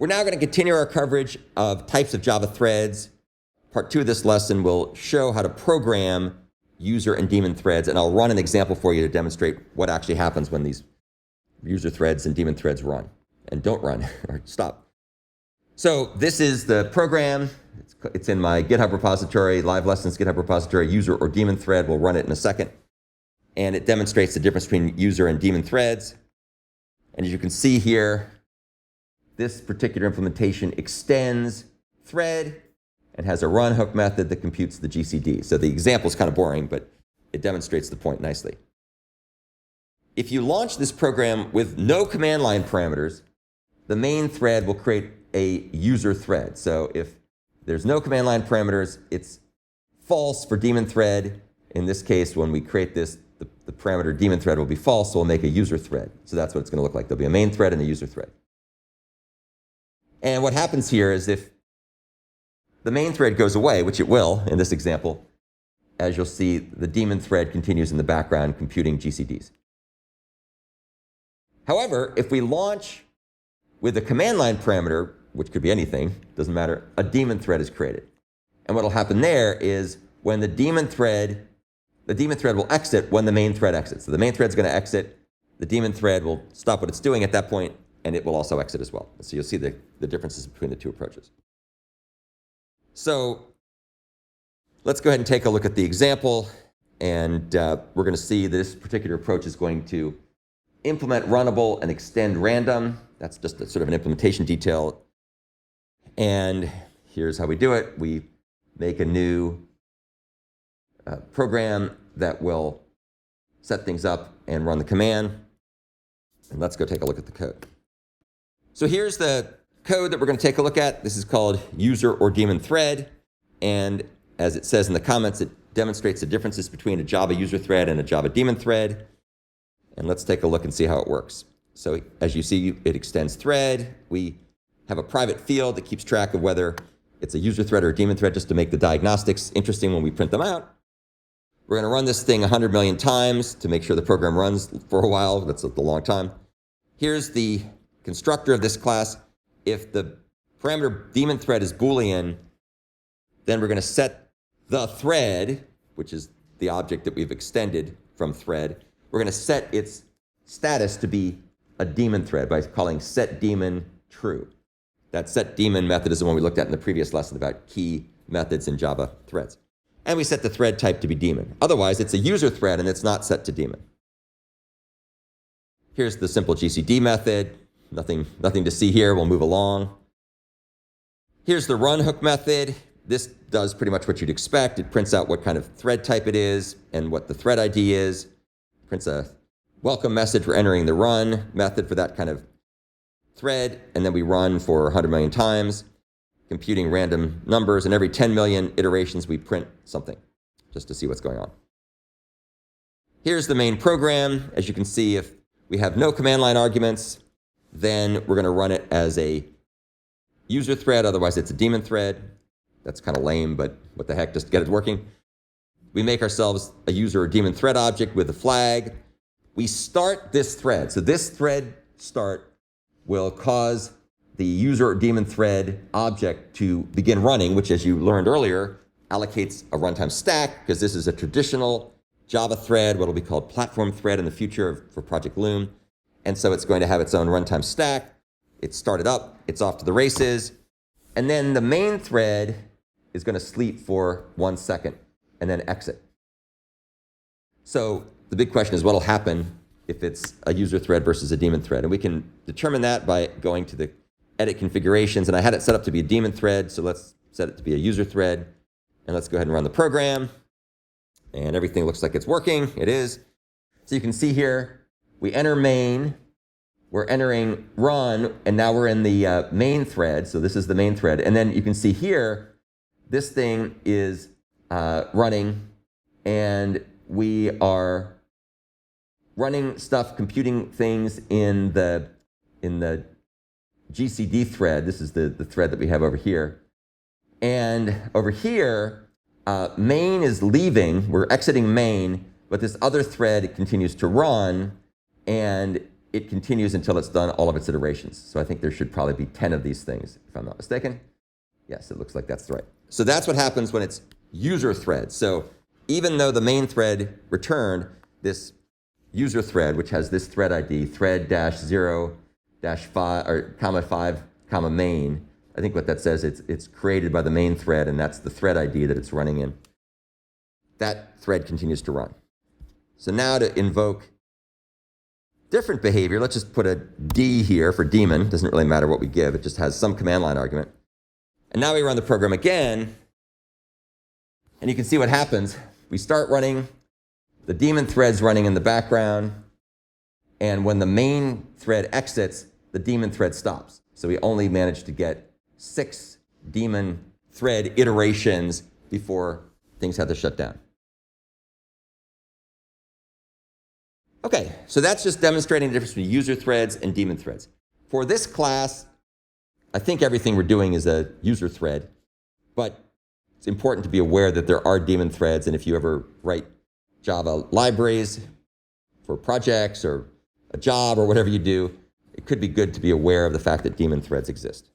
We're now going to continue our coverage of types of Java threads. Part 2 of this lesson will show how to program user and daemon threads, and I'll run an example for you to demonstrate what actually happens when these user threads and daemon threads run and don't run or stop. So this is the program. It's in my GitHub repository, Live Lessons GitHub repository, user or daemon thread. We'll run it in a second. And it demonstrates the difference between user and daemon threads. And as you can see here, this particular implementation extends thread and has a run hook method that computes the GCD. So the example is kind of boring, but it demonstrates the point nicely. If you launch this program with no command line parameters, the main thread will create a user thread. So if there's no command line parameters, it's false for daemon thread. In this case, when we create this, the parameter daemon thread will be false, so we'll make a user thread. So that's what it's going to look like. There'll be a main thread and a user thread. And what happens here is if the main thread goes away, which it will in this example, as you'll see, the daemon thread continues in the background computing GCDs. However, if we launch with a command line parameter, which could be anything, doesn't matter, a daemon thread is created. And what will happen there is when the daemon thread will exit when the main thread exits. So the main thread is going to exit, the daemon thread will stop what it's doing at that point, and it will also exit as well. So you'll see the differences between the two approaches. So let's go ahead and take a look at the example, and we're going to see this particular approach is going to implement runnable and extend random. That's just a sort of an implementation detail. And here's how we do it. We make a new program that will set things up and run the command. And let's go take a look at the code. So here's the code that we're going to take a look at. This is called user or daemon thread. And as it says in the comments, it demonstrates the differences between a Java user thread and a Java daemon thread. And let's take a look and see how it works. So as you see, it extends thread. We have a private field that keeps track of whether it's a user thread or a daemon thread, just to make the diagnostics interesting when we print them out. We're going to run this thing 100 million times to make sure the program runs for a while. That's a long time. Here's the constructor of this class. If the parameter daemon thread is Boolean, then we're going to set the thread, which is the object that we've extended from thread. We're going to set its status to be a daemon thread by calling setDaemon true. That setDaemon method is the one we looked at in the previous lesson about key methods in Java threads. And we set the thread type to be daemon. Otherwise, it's a user thread and it's not set to daemon. Here's the simple GCD method. Nothing to see here. We'll move along. Here's the run hook method. This does pretty much what you'd expect. It prints out what kind of thread type it is and what the thread ID is. Prints a welcome message for entering the run method for that kind of thread. And then we run for 100 million times, computing random numbers. And every 10 million iterations, we print something just to see what's going on. Here's the main program. As you can see, if we have no command line arguments, then we're going to run it as a user thread. Otherwise, it's a daemon thread. That's kind of lame, but what the heck, just to get it working. We make ourselves a user or daemon thread object with a flag. We start this thread. So this thread start will cause the user or daemon thread object to begin running, which, as you learned earlier, allocates a runtime stack, because this is a traditional Java thread, what will be called platform thread in the future for Project Loom. And so it's going to have its own runtime stack. It's started up. It's off to the races. And then the main thread is going to sleep for 1 second and then exit. So the big question is what will happen if it's a user thread versus a daemon thread. And we can determine that by going to the edit configurations. And I had it set up to be a daemon thread, so let's set it to be a user thread. And let's go ahead and run the program. And everything looks like it's working. It is. So you can see here, we enter main. We're entering run, and now we're in the main thread. So this is the main thread. And then you can see here, this thing is running, and we are running stuff, computing things in the GCD thread. This is the thread that we have over here. And over here, main is leaving. We're exiting main, but this other thread continues to run, and it continues until it's done all of its iterations. So I think there should probably be 10 of these things, if I'm not mistaken. Yes, it looks like that's right. So that's what happens when it's user thread. So even though the main thread returned this user thread, which has this thread ID, thread-0-5 or ~5, main, I think what that says, it's created by the main thread, and that's the thread ID that it's running in. That thread continues to run. So now to invoke different behavior, let's just put a D here for daemon. Doesn't really matter what we give. It just has some command line argument. And now we run the program again, and you can see what happens. We start running, the daemon thread's running in the background, and when the main thread exits, the daemon thread stops. So we only managed to get 6 daemon thread iterations before things had to shut down. Okay, so that's just demonstrating the difference between user threads and daemon threads. For this class, I think everything we're doing is a user thread, but it's important to be aware that there are daemon threads, and if you ever write Java libraries for projects or a job or whatever you do, it could be good to be aware of the fact that daemon threads exist.